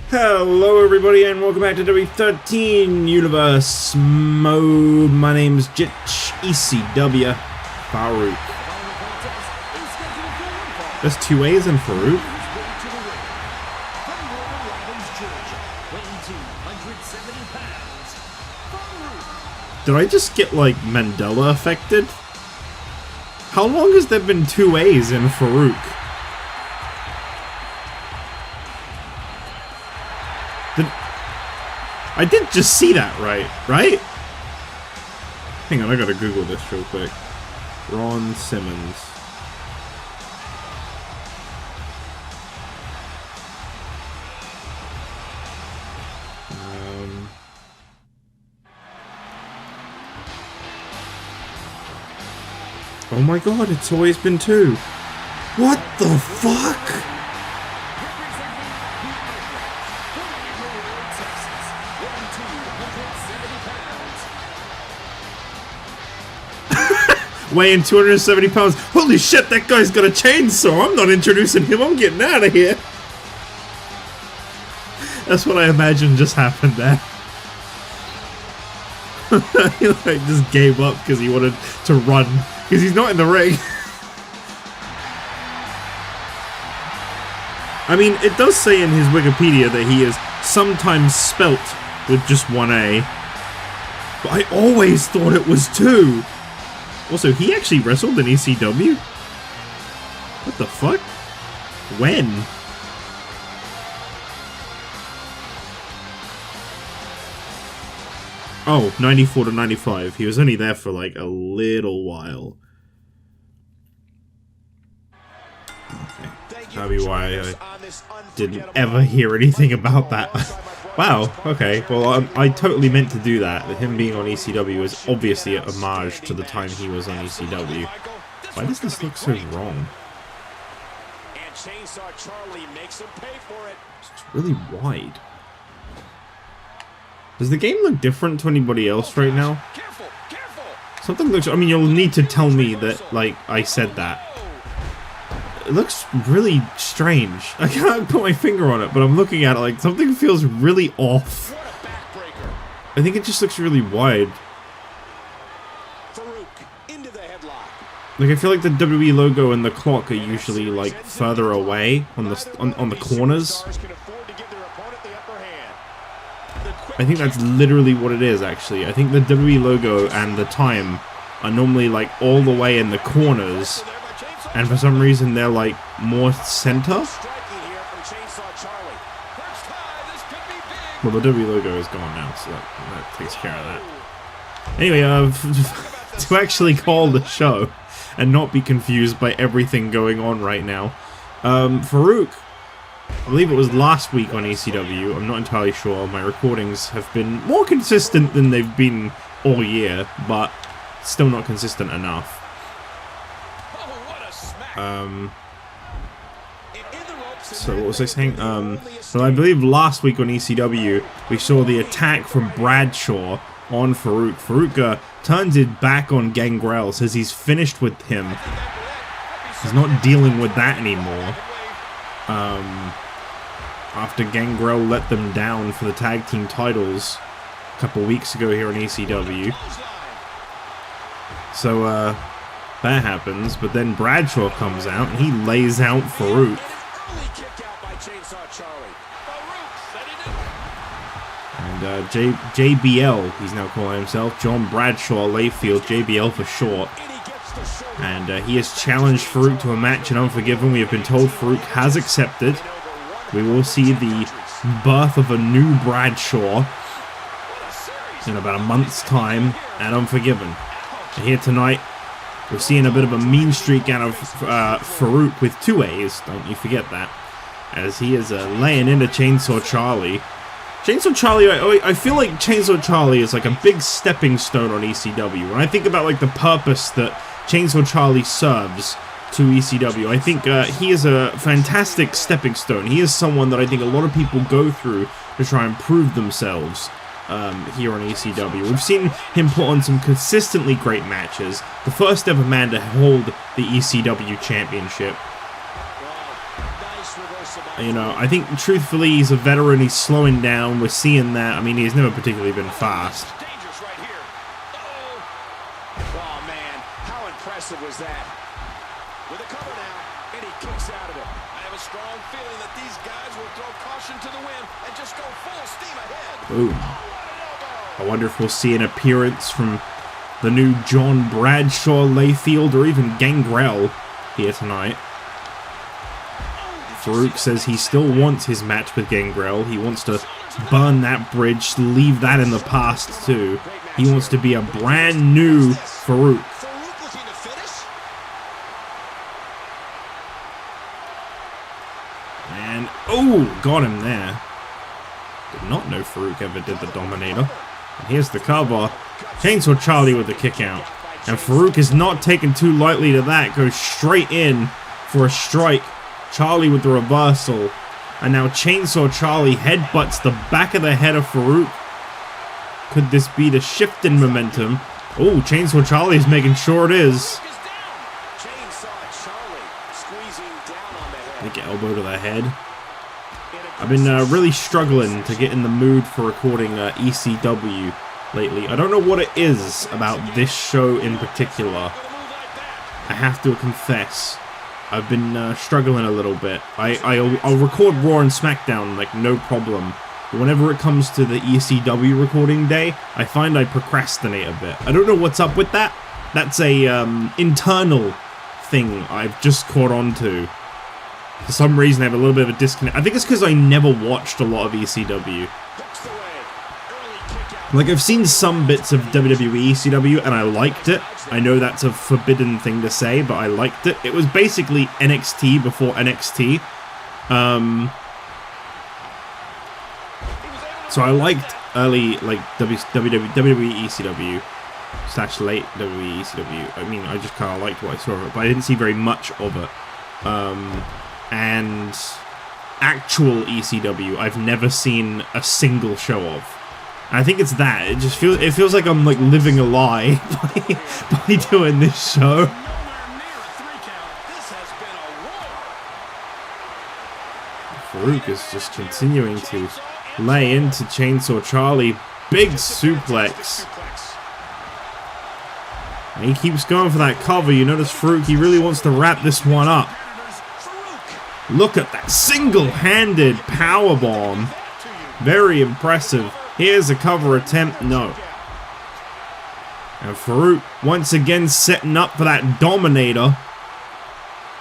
Hello everybody and welcome back to W13 Universe Mode. My name's Jitch, ECW Faarooq. There's two A's in Faarooq. Did I just get like Mandela affected? How long has there been two A's in Faarooq? I did just see that right? Hang on, I gotta Google this real quick. Ron Simmons. Oh my god, it's always been two. What the fuck? Weighing 270 pounds. Holy shit, that guy's got a chainsaw. I'm not introducing him. I'm getting out of here. That's what I imagine just happened there. He like just gave up because he wanted to run. Because he's not in the ring. I mean, it does say in his Wikipedia that he is sometimes spelt with just one A. But I always thought it was two. Also, he actually wrestled in ECW? What the fuck? When? Oh, 94 to 95. He was only there for like a little while. Okay. That'd be why I didn't ever hear anything about that. Wow, okay, well I totally meant to do that. Him being on ECW is obviously a homage to the time he was on ECW. Why does this look so wrong? It's really wide. Does the game look different to anybody else right now? Something looks... I mean, you'll need to tell me that, like, I said that. It looks really strange. I can't put my finger on it, but I'm looking at it like something feels really off. I think it just looks really wide. Like I feel like the WWE logo and the clock are usually like further away on the corners. I think that's literally what it is actually. I think the WWE logo and the time are normally like all the way in the corners. And for some reason, they're like more center. Well, the W logo is gone now, so that takes care of that. Anyway, to actually call the show and not be confused by everything going on right now, Faarooq, I believe it was last week on ECW. I'm not entirely sure. My recordings have been more consistent than they've been all year, but still not consistent enough. So what was I saying? So I believe last week on ECW, we saw the attack from Bradshaw on Faarooq. Faarooq turns it back on Gangrel, says he's finished with him. He's not dealing with that anymore. After Gangrel let them down for the tag team titles a couple weeks ago here on ECW. So, that happens, but then Bradshaw comes out and he lays out Faarooq. And JBL, he's now calling himself, John Bradshaw Layfield, JBL for short. And he has challenged Faarooq to a match in Unforgiven. We have been told Faarooq has accepted. We will see the birth of a new Bradshaw in about a month's time at Unforgiven. And here tonight, we're seeing a bit of a mean streak out of Faarooq with two A's, don't you forget that, as he is laying into Chainsaw Charlie. Chainsaw Charlie, I feel like Chainsaw Charlie is like a big stepping stone on ECW. When I think about like the purpose that Chainsaw Charlie serves to ECW, I think he is a fantastic stepping stone. He is someone that I think a lot of people go through to try and prove themselves. Here on ECW. We've seen him put on some consistently great matches. The first ever man to hold the ECW Championship. You know, I think truthfully he's a veteran. He's slowing down. We're seeing that. I mean, he's never particularly been fast. Oh man, how impressive was that? With a cover now, and he kicks out of it. I have a strong feeling that these guys will throw caution to the wind and just go full steam ahead. Boom. I wonder if we'll see an appearance from the new John Bradshaw Layfield or even Gangrel here tonight. Faarooq says he still wants his match with Gangrel. He wants to burn that bridge, leave that in the past too. He wants to be a brand new Faarooq. And, oh, got him there. Did not know Faarooq ever did the Dominator. And here's the cover. Chainsaw Charlie with the kick out. And Faarooq is not taken too lightly to that. Goes straight in for a strike. Charlie with the reversal. And now Chainsaw Charlie headbutts the back of the head of Faarooq. Could this be the shift in momentum? Oh, Chainsaw Charlie is making sure it is. Big elbow to the head. I've been really struggling to get in the mood for recording ECW lately. I don't know what it is about this show in particular. I have to confess. I've been struggling a little bit. I'll record Raw and SmackDown like no problem. But whenever it comes to the ECW recording day, I find I procrastinate a bit. I don't know what's up with that. That's a internal thing I've just caught on to. For some reason I have a little bit of a disconnect. I think it's because I never watched a lot of ECW. Like, I've seen some bits of WWE ECW and I liked it. I know that's a forbidden thing to say, but I liked it. It was basically NXT before NXT. So I liked early, like, WWE ECW / late WWE ECW. I mean, I just kind of liked what I saw of it, but I didn't see very much of it. And actual ECW, I've never seen a single show of. I think it's that. It just feels like I'm like living a lie by doing this show. Faarooq is just continuing to lay into Chainsaw Charlie. Big suplex. And he keeps going for that cover. You notice Faarooq, he really wants to wrap this one up. Look at that single-handed powerbomb. Very impressive. Here's a cover attempt. No. And Faarooq once again setting up for that Dominator.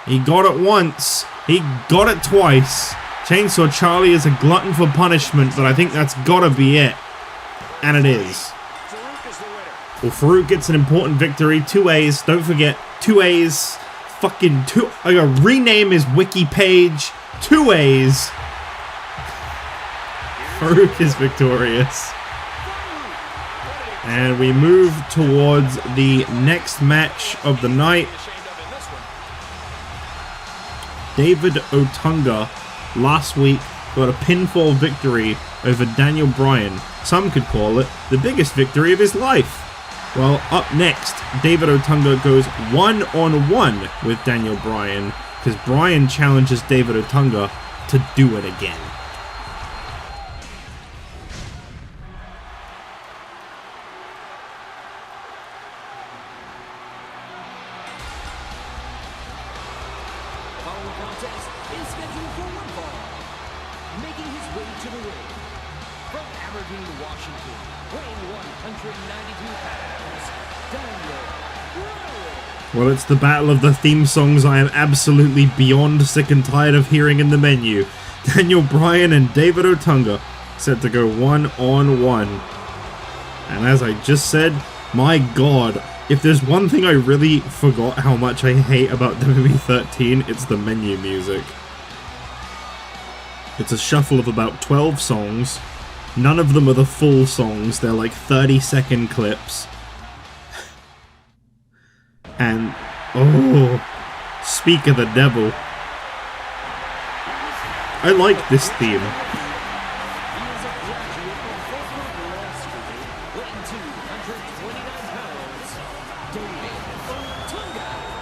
He got it once. He got it twice. Chainsaw Charlie is a glutton for punishment, but I think that's gotta be it. And it is. Well, Faarooq gets an important victory. 2 A's. Don't forget, 2 A's. Fucking 2. I gotta rename his wiki page. 2 A's. Faarooq is victorious. And we move towards the next match of the night. David Otunga last week got a pinfall victory over Daniel Bryan. Some could call it the biggest victory of his life. Well, up next, David Otunga goes one-on-one with Daniel Bryan, because Bryan challenges David Otunga to do it again. Well, it's the battle of the theme songs I am absolutely beyond sick and tired of hearing in the menu. Daniel Bryan and David Otunga set to go one-on-one. And as I just said, my god, if there's one thing I really forgot how much I hate about WWE 13, it's the menu music. It's a shuffle of about 12 songs. None of them are the full songs, they're like 30-second clips. And, oh, speak of the devil. I like this theme.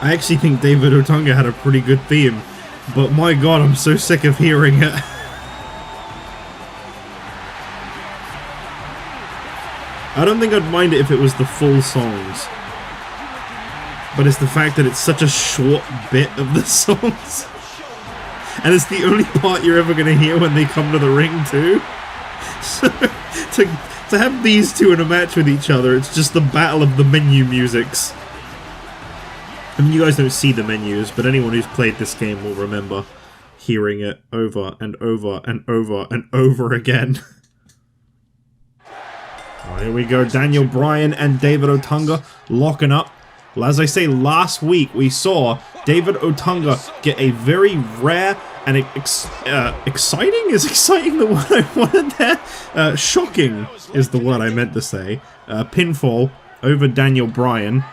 I actually think David Otunga had a pretty good theme. But my god, I'm so sick of hearing it. I don't think I'd mind it if it was the full songs. But it's the fact that it's such a short bit of the songs. And it's the only part you're ever going to hear when they come to the ring too. So, to have these two in a match with each other, it's just the battle of the menu musics. I mean, you guys don't see the menus, but anyone who's played this game will remember hearing it over and over and over and over again. Oh, here we go, Daniel Bryan and David Otunga locking up. Well, as I say, last week we saw David Otunga get a very rare and exciting? Is exciting the word I wanted there? Shocking is the word I meant to say. Pinfall over Daniel Bryan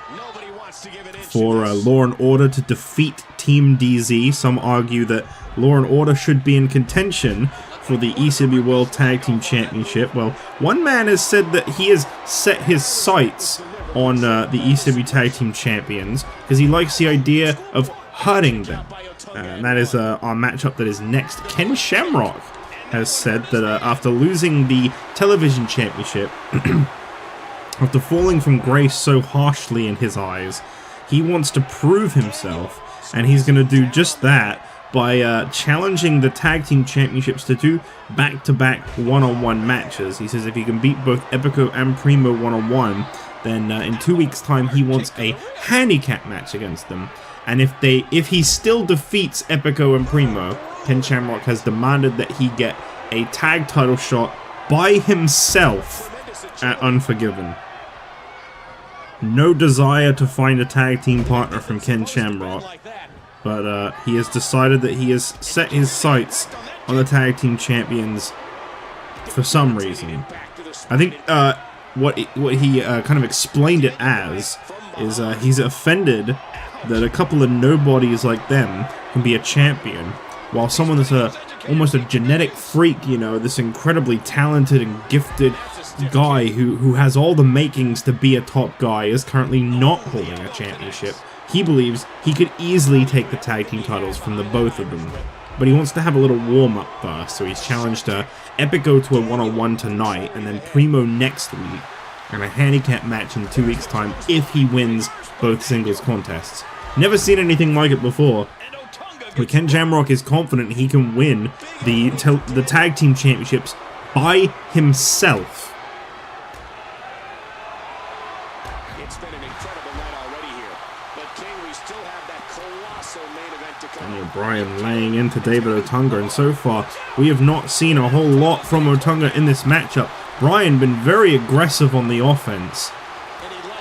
for Law and Order to defeat Team DZ. Some argue that Law and Order should be in contention for the ECW World Tag Team Championship. Well, one man has said that he has set his sights on the ECW Tag Team Champions because he likes the idea of hurting them. And that is our matchup that is next. Ken Shamrock has said that after losing the television championship, after falling from grace so harshly in his eyes, he wants to prove himself, and he's going to do just that by challenging the tag team championships to do back-to-back one-on-one matches. He says if he can beat both Epico and Primo one-on-one, then in 2 weeks' time he wants a handicap match against them. And if he still defeats Epico and Primo, Ken Shamrock has demanded that he get a tag title shot by himself at Unforgiven. No desire to find a tag team partner from Ken Shamrock, but he has decided that he has set his sights on the tag team champions for some reason. I think what he kind of explained it as is he's offended that a couple of nobodies like them can be a champion, while someone that's almost a genetic freak, you know, this incredibly talented and gifted guy who has all the makings to be a top guy is currently not holding a championship. He believes he could easily take the tag team titles from the both of them, but he wants to have a little warm-up first, so he's challenged Epico to a one-on-one tonight, and then Primo next week, and a handicap match in 2 weeks' time if he wins both singles contests. Never seen anything like it before, but Ken Shamrock is confident he can win the tag team championships by himself. It's been an incredible night already here, but King, we still have that colossal main event to come. Daniel Bryan laying into David Otunga, and so far we have not seen a whole lot from Otunga in this matchup. Bryan been very aggressive on the offense.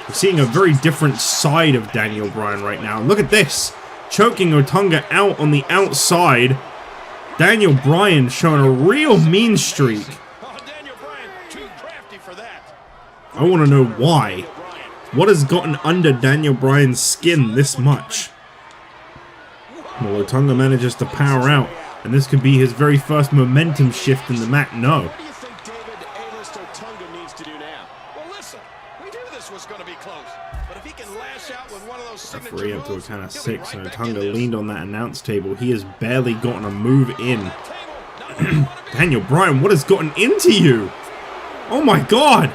We're seeing a very different side of Daniel Bryan right now. Look at this! Choking Otunga out on the outside. Daniel Bryan showing a real mean streak. Daniel Bryan, too crafty for that. I want to know why. What has gotten under Daniel Bryan's skin this much? Well, Otunga manages to power out, and this could be his very first momentum shift in the match. No. What do you think David A-list Otunga needs to do now? Well, listen, we knew this was going to be close, but if he can lash out with one of those signature Referee up to a moves, count of he'll be 6, right and back Otunga in this. leaned on that announce table. He has barely gotten a move in. Daniel Bryan, what has gotten into you? Oh my god!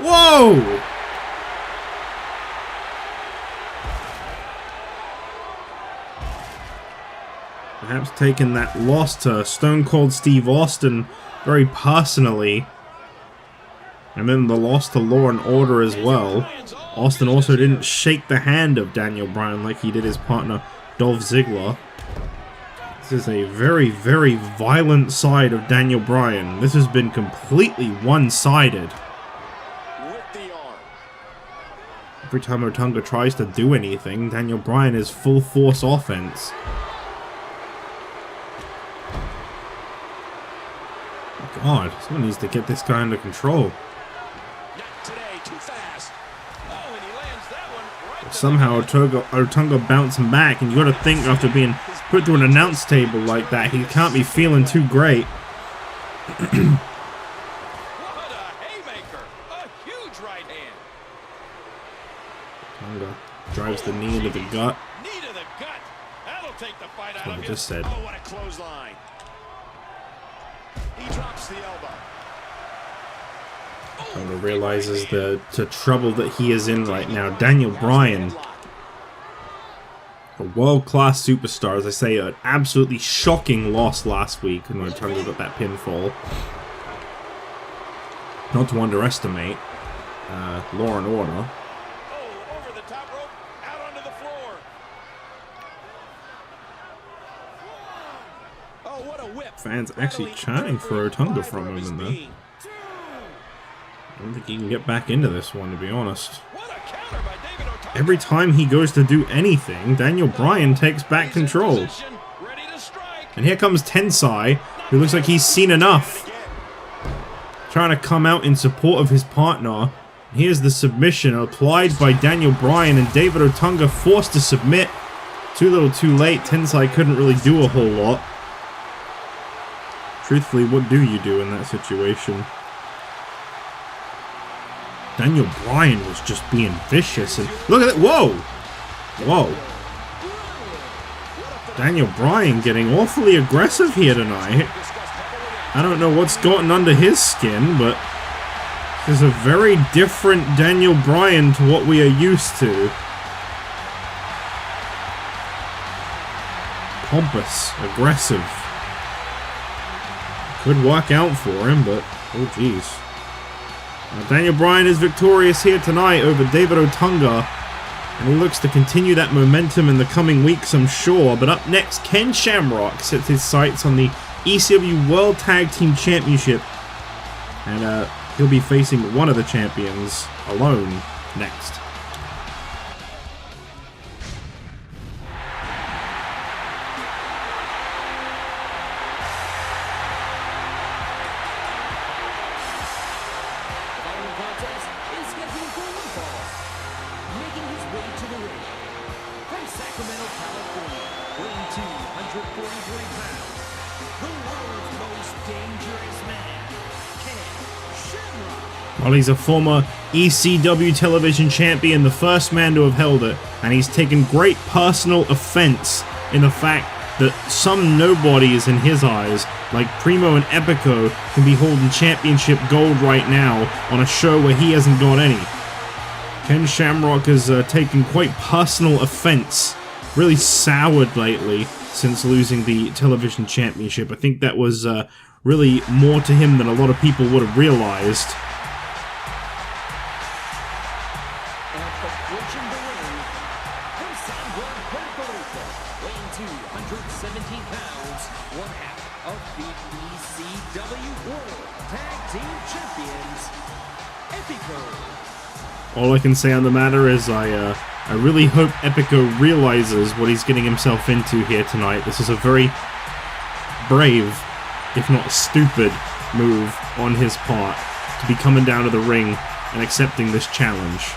Whoa! Perhaps taking that loss to Stone Cold Steve Austin very personally. And then the loss to Law and Order as well. Austin also didn't shake the hand of Daniel Bryan like he did his partner Dolph Ziggler. This is a very, very violent side of Daniel Bryan. This has been completely one-sided. Every time Otunga tries to do anything, Daniel Bryan is full force offense. God, someone needs to get this guy under control. Somehow Otunga bouncing back, and you got to think after being put through an announce table like that, he can't be feeling too great. What a haymaker! A huge right hand. Otunga drives the knee into the gut. Knee to the gut. That'll take the fight That's what I just said. Oh, what a clothesline. He drops the elbow. Otunga realizes the trouble that he is in right now. Daniel Bryan, a world-class superstar, as I say, an absolutely shocking loss last week when Otunga got that pinfall. Not to underestimate Law and Order. Oh, over the top rope, out onto the floor. Oh, what a whip. Fans actually chanting for Otunga for a moment there. I don't think he can get back into this one, to be honest. What a counter by David Otunga. Every time he goes to do anything, Daniel Bryan takes back control. Ready to strike. And here comes Tensai, who looks like he's seen enough. Trying to come out in support of his partner. Here's the submission applied by Daniel Bryan, and David Otunga forced to submit. Too little too late. Tensai couldn't really do a whole lot. Truthfully, what do you do in that situation? Daniel Bryan was just being vicious, and look at it. Whoa! Whoa. Daniel Bryan getting awfully aggressive here tonight. I don't know what's gotten under his skin, but there's a very different Daniel Bryan to what we are used to. Pompous, aggressive. Could work out for him, but oh jeez. Daniel Bryan is victorious here tonight over David Otunga, and he looks to continue that momentum in the coming weeks, I'm sure. But up next, Ken Shamrock sets his sights on the ECW World Tag Team Championship, and he'll be facing one of the champions alone next. Well, he's a former ECW television champion, the first man to have held it, and he's taken great personal offense in the fact that some nobodies in his eyes, like Primo and Epico, can be holding championship gold right now on a show where he hasn't got any. Ken Shamrock has taken quite personal offense, really soured lately since losing the television championship. I think that was really more to him than a lot of people would have realized. Weighing 217 pounds, one half of the ECW World Tag Team Champions, Epico. All I can say on the matter is I really hope Epico realizes what he's getting himself into here tonight. This is a very brave, if not stupid, move on his part to be coming down to the ring and accepting this challenge.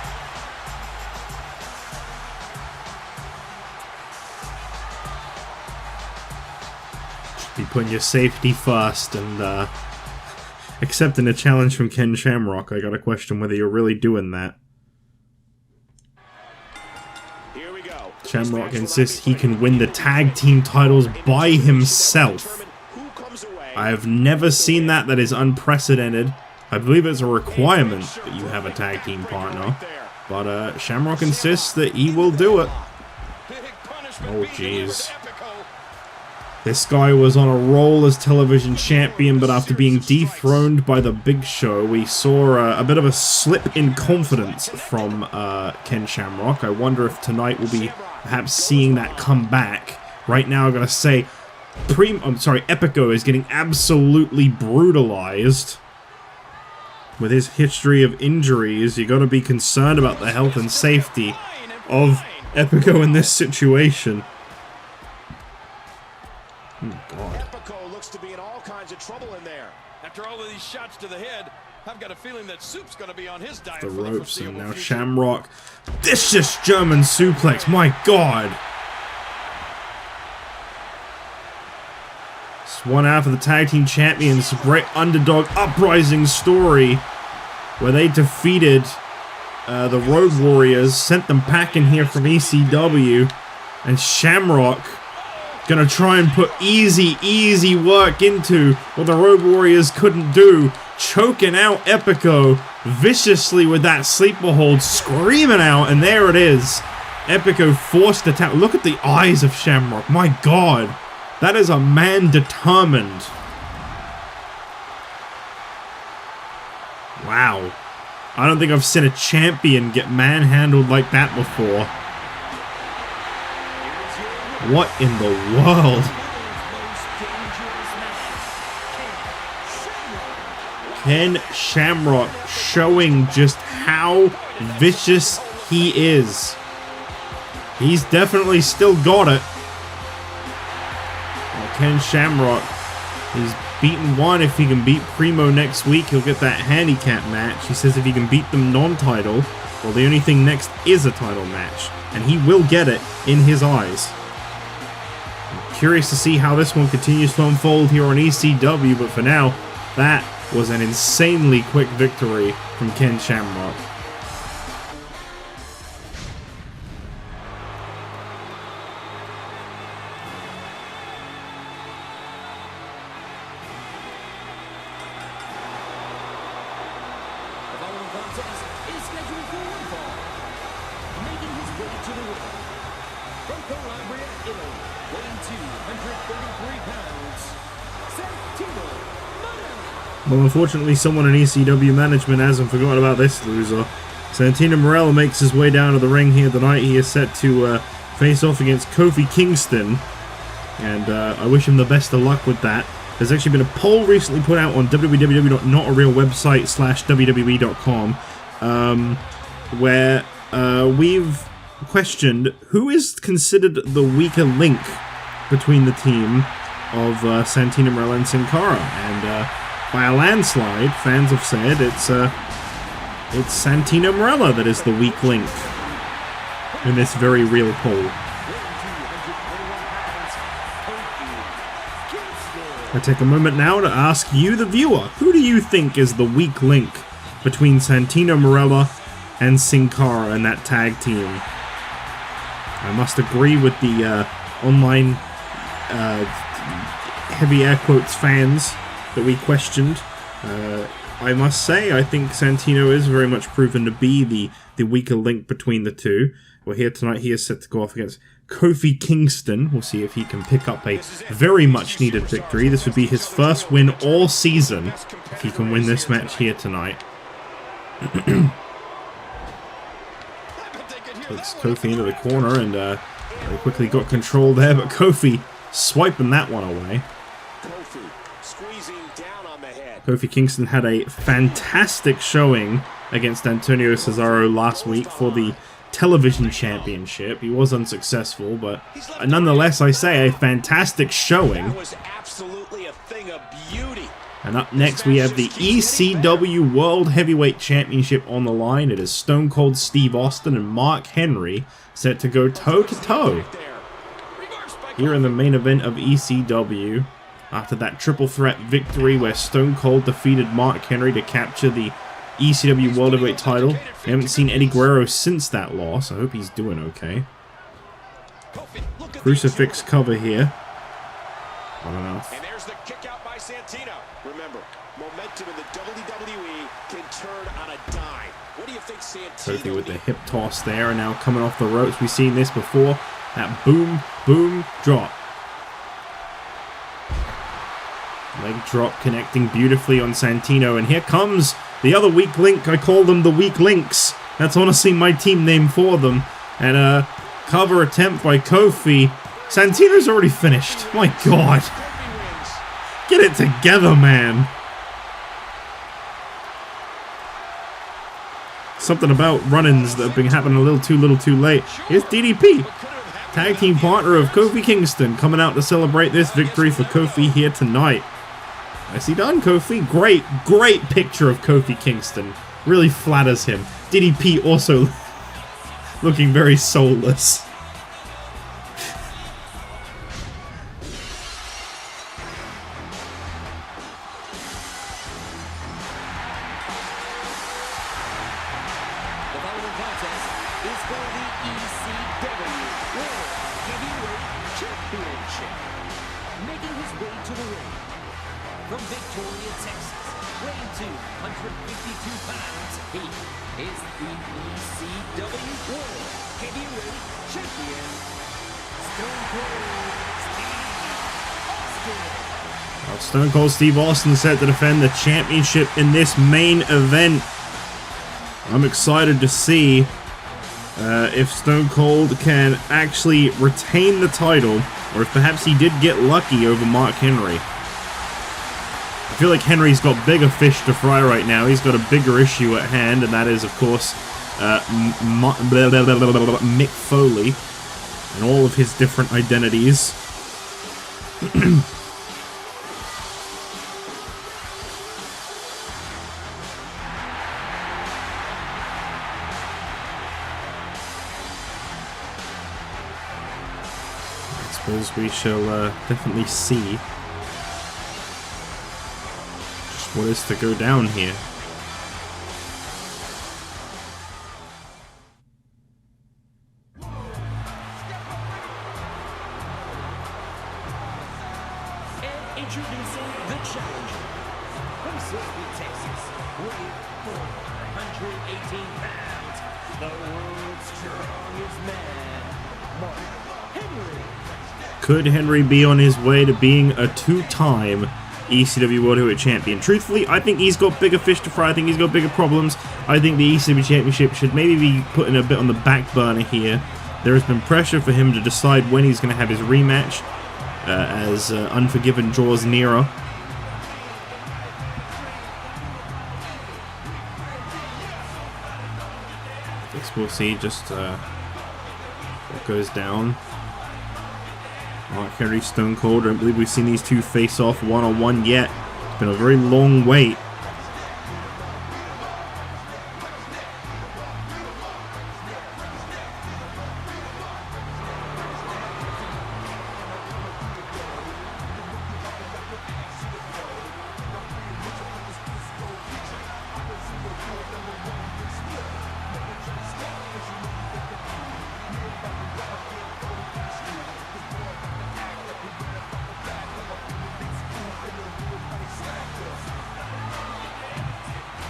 Be putting your safety first and accepting a challenge from Ken Shamrock. I gotta question whether you're really doing that. Here we go. Shamrock insists he can win the tag team titles by himself. I have never seen that. That is unprecedented. I believe it's a requirement that you have a tag team partner. But Shamrock insists that he will do it. Oh jeez. This guy was on a roll as television champion, but after being dethroned by the Big Show, we saw a bit of a slip in confidence from Ken Shamrock. I wonder if tonight we'll be perhaps seeing that come back. Right now, I gotta say, Epico is getting absolutely brutalized. With his history of injuries, you gotta be concerned about the health and safety of Epico in this situation. Oh, God. Epico looks to be in all kinds of trouble in there. After all of these shots to the head, I've got a feeling that Soup's going to be on his diet. The ropes, and now Shamrock. Vicious German suplex, my God. It's one half of the tag team champions, great underdog uprising story where they defeated the Road Warriors, sent them packing here from ECW, and Shamrock Gonna try and put easy work into what the Road Warriors couldn't do. Choking out Epico viciously with that sleeper hold, screaming out, and there it is. Epico forced attack. Look at the eyes of Shamrock. My God. That is a man determined. Wow. I don't think I've seen a champion get manhandled like that before. What in the world? Ken Shamrock showing just how vicious he is. He's definitely still got it. Well, Ken Shamrock is beaten one. If he can beat Primo next week, he'll get that handicap match. He says if he can beat them non-title, well, the only thing next is a title match. And he will get it in his eyes. I'm curious to see how this one continues to unfold here on ECW, but for now, that was an insanely quick victory from Ken Shamrock. Well, unfortunately, someone in ECW management hasn't forgotten about this loser. Santino Mcarella makes his way down to the ring here tonight. He is set to face off against Kofi Kingston, and I wish him the best of luck with that. There's actually been a poll recently put out on www.notarealwebsite/www.com where we've questioned who is considered the weaker link between the team of Santino Mcarella and Sin Cara, and by a landslide, fans have said it's Santino Mcarella that is the weak link in this very real poll. I take a moment now to ask you, the viewer, who do you think is the weak link between Santino Mcarella and Sin Cara in that tag team? I must agree with the online heavy air quotes fans that we questioned. I must say, I think Santino is very much proven to be the weaker link between the two. Well, here tonight he is set to go off against Kofi Kingston. We'll see if he can pick up a very much needed victory. This would be his first win all season if he can win this match here tonight. Takes Kofi into the corner and very quickly got control there, but Kofi swiping that one away. Kofi Kingston had a fantastic showing against Antonio Cesaro last week for the television championship. He was unsuccessful, but nonetheless, I say a fantastic showing. That was absolutely a thing of beauty. And up next, we have the ECW World Heavyweight Championship on the line. It is Stone Cold Steve Austin and Mark Henry set to go toe-to-toe here in the main event of ECW. After that triple threat victory where Stone Cold defeated Mark Henry to capture the ECW World Heavyweight title. We haven't seen Eddie Guerrero since that loss. I hope he's doing okay. Crucifix cover here. Not enough. And there's the kick out by Santino. Remember, momentum in the WWE can turn on a dime. What do you think Santino Kofi with the hip toss there, and now coming off the ropes. We've seen this before. That boom, boom, drop. Leg drop connecting beautifully on Santino, and here comes the other weak link. I call them the weak links. That's honestly my team name for them. And a cover attempt by Kofi. Santino's already finished. My God. Get it together, man. Something about run-ins that have been happening a little too late. Here's DDP. Tag team partner of Kofi Kingston coming out to celebrate this victory for Kofi here tonight. Nicely done, Kofi. Great picture of Kofi Kingston. Really flatters him. DDP also looking very soulless. The following contest is for the ECW World Heavyweight Championship. Victoria, Texas, weighing 252 pounds, he is the ECW World Heavyweight Champion, Stone Cold Steve Austin. Well, Stone Cold Steve Austin set to defend the championship in this main event. I'm excited to see if Stone Cold can actually retain the title, or if perhaps he did get lucky over Mark Henry. I feel like Henry's got bigger fish to fry right now. He's got a bigger issue at hand, and that is, of course, Mick Foley and all of his different identities. I suppose we shall definitely see just what is to go down here. Introducing the challenger, from Sylvia, Texas, weighing 418 pounds, the world's strongest man, Mark Henry. Could Henry be on his way to being a two-time ECW World Heavyweight Champion? Truthfully, I think he's got bigger fish to fry. I think he's got bigger problems. I think the ECW Championship should maybe be put in a bit on the back burner here. There has been pressure for him to decide when he's going to have his rematch. As Unforgiven draws nearer. I guess we'll see just what goes down. Mark Henry, Stone Cold. I don't believe we've seen these two face off one-on-one yet. It's been a very long wait.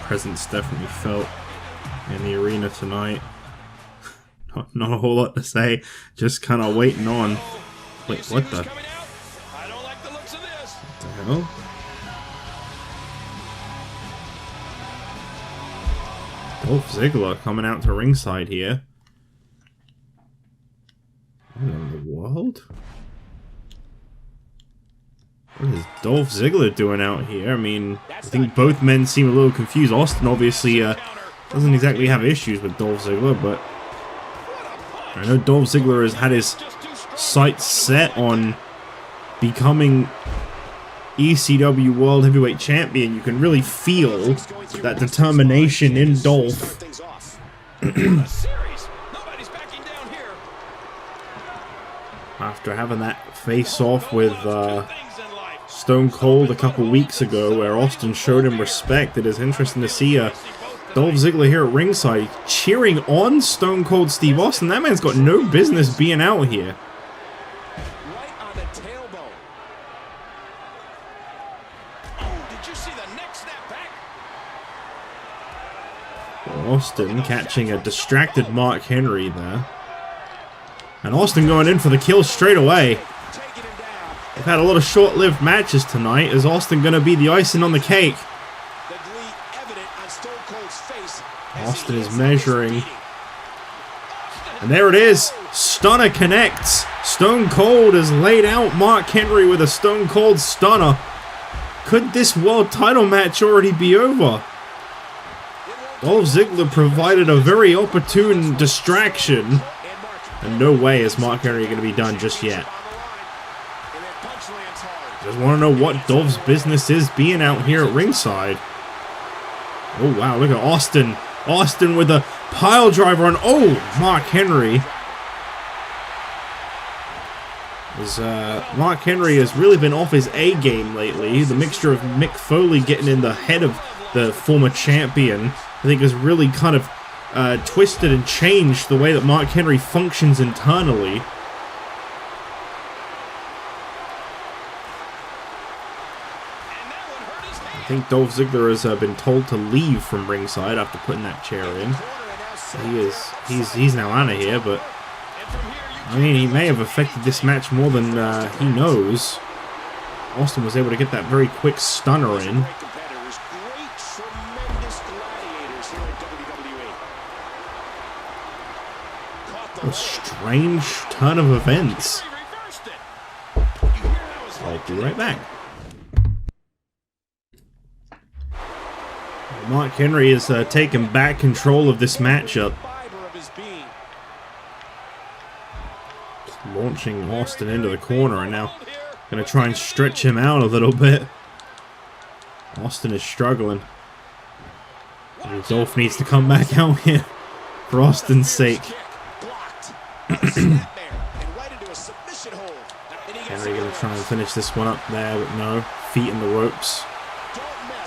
Presence definitely felt in the arena tonight. Not a whole lot to say, just kind of waiting on. Wait, what the? I don't like the looks of this. What the hell? Dolph Ziggler coming out to ringside here. What in the world? What is Dolph Ziggler doing out here? I mean, I think both men seem a little confused. Austin obviously doesn't exactly have issues with Dolph Ziggler, but I know Dolph Ziggler has had his sights set on becoming ECW World Heavyweight Champion. You can really feel that determination in Dolph. After having that face-off with Stone Cold a couple weeks ago, where Austin showed him respect, it is interesting to see Dolph Ziggler here at ringside cheering on Stone Cold Steve Austin. That man's got no business being out here. Right on the tailbone. Oh, did you see the neck snap back? Austin catching a distracted Mark Henry there. And Austin going in for the kill straight away. They've had a lot of short-lived matches tonight. Is Austin going to be the icing on the cake? Austin is measuring. And there it is. Stunner connects. Stone Cold has laid out Mark Henry with a Stone Cold Stunner. Could this world title match already be over? Dolph Ziggler provided a very opportune distraction. And no way is Mark Henry going to be done just yet. Just want to know what Dolph's business is being out here at ringside. Oh wow, look at Austin. Austin with a pile driver on. Oh, Mark Henry. Mark Henry has really been off his A game lately. The mixture of Mick Foley getting in the head of the former champion, I think, has really kind of twisted and changed the way that Mark Henry functions internally. think Dolph Ziggler has been told to leave from ringside after putting that chair in. He's now out of here, but I mean, he may have affected this match more than he knows. Austin was able to get that very quick stunner in. A strange turn of events. I'll be right back. Mark Henry has taken back control of this matchup. Just launching Austin into the corner and now going to try and stretch him out a little bit. Austin is struggling. Dolph needs to come back out here for Austin's sake. Henry going to try and finish this one up there, but no. Feet in the ropes.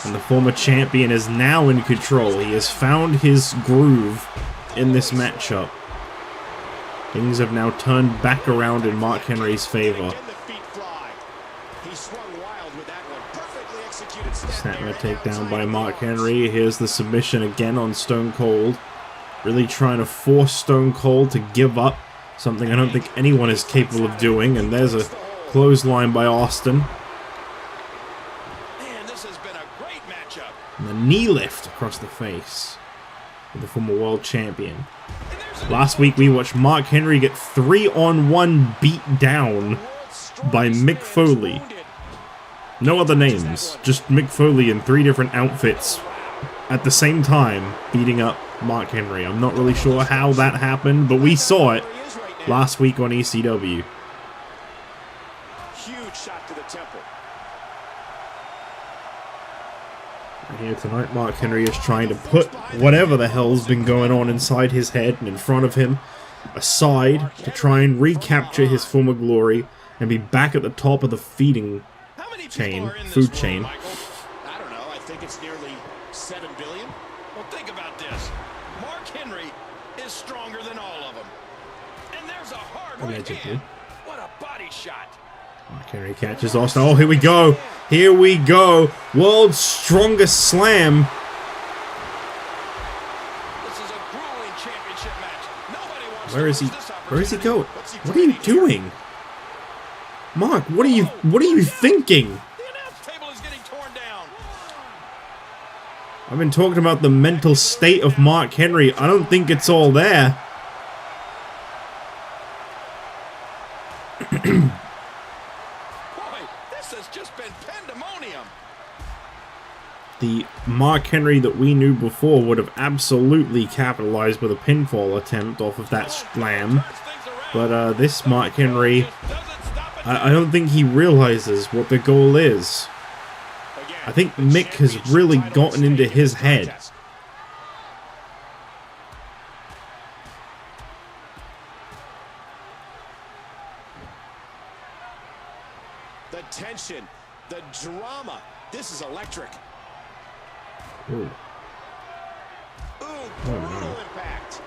And the former champion is now in control. He has found his groove in this matchup. Things have now turned back around in Mark Henry's favor. Snapper takedown by Mark Henry. Here's the submission again on Stone Cold. Really trying to force Stone Cold to give up. Something I don't think anyone is capable of doing. And there's a clothesline by Austin. And the knee lift across the face of the former world champion. Last week we watched Mark Henry get 3-on-1 beat down by Mick Foley. No other names, just Mick Foley in 3 different outfits at the same time beating up Mark Henry. I'm not really sure how that happened, but we saw it last week on ECW. Huge shot to the temple. Here tonight, Mark Henry is trying to put whatever the hell's been going on inside his head and in front of him aside to try and recapture his former glory and be back at the top of the feeding chain, food chain. I don't know, I think it's nearly 7 billion. Well, think about this. Mark Henry is stronger than all of them. And there's a hard right hand. What a body shot. Mark Henry catches Austin. Oh, here we go. Here we go. World's strongest slam. This is a grueling championship match. Nobody wants Where is he? Where is he going? What are you doing? doing? Mark, what are you thinking? The announce table is getting torn down. I've been talking about the mental state of Mark Henry. I don't think it's all there. The Mark Henry that we knew before would have absolutely capitalized with a pinfall attempt off of that slam. But this Mark Henry, I don't think he realizes what the goal is. I think Mick has really gotten into his head. The tension, the drama. This is electric. Ooh. Brutal impact.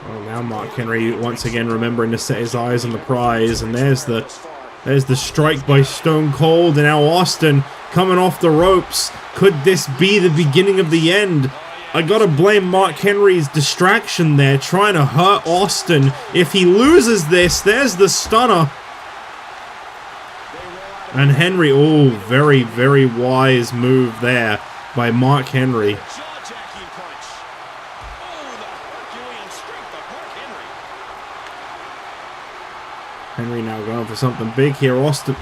Well, now Mark Henry once again remembering to set his eyes on the prize, and there's the strike by Stone Cold, and now Austin coming off the ropes. Could this be the beginning of the end? I gotta blame Mark Henry's distraction there, trying to hurt Austin. If he loses this, there's the stunner. And Henry, oh, very, very wise move there by Mark Henry. Jaw-jacking punch. Oh, the Herculean strength of Mark Henry. Henry now going for something big here. Austin,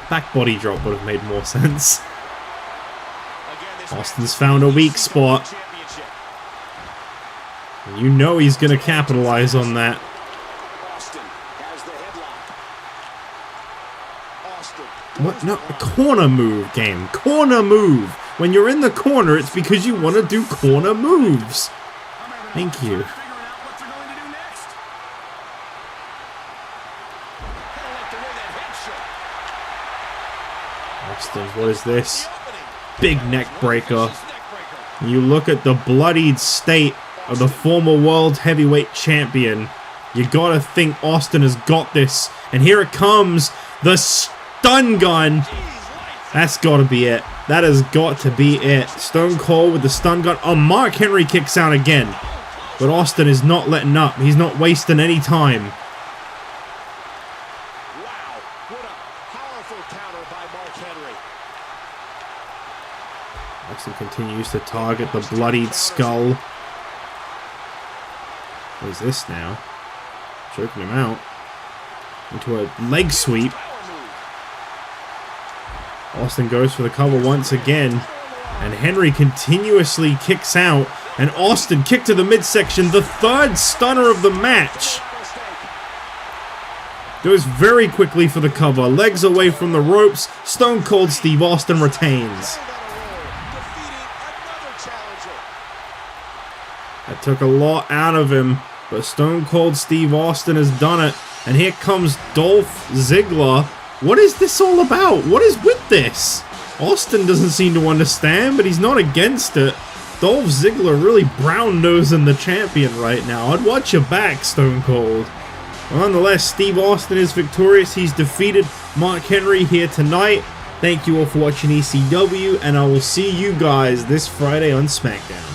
back body drop would have made more sense. Austin's found a weak spot. And you know he's going to capitalize on that. Austin has the headlock. Austin. What? No, a corner move game. Corner move. When you're in the corner, it's because you want to do corner moves. Thank you. Austin, what is this? Big neck breaker. You look at the bloodied state of the former World Heavyweight Champion. You gotta think Austin has got this. And here it comes. The stun gun. That's got to be it. That has got to be it. Stone Cold with the stun gun. Oh, Mark Henry kicks out again. But Austin is not letting up. He's not wasting any time. Wow, what a powerful counter by Mark Henry. Austin continues to target the bloodied skull. What is this now? Choking him out. Into a leg sweep. Austin goes for the cover once again. And Henry continuously kicks out. And Austin kicked to the midsection. The third stunner of the match. Goes very quickly for the cover. Legs away from the ropes. Stone Cold Steve Austin retains. That took a lot out of him. But Stone Cold Steve Austin has done it. And here comes Dolph Ziggler. What is this all about? What is with this? Austin doesn't seem to understand, but he's not against it. Dolph Ziggler really brown-nosing the champion right now. I'd watch your back, Stone Cold. Well, nonetheless, Steve Austin is victorious. He's defeated Mark Henry here tonight. Thank you all for watching ECW, and I will see you guys this Friday on SmackDown.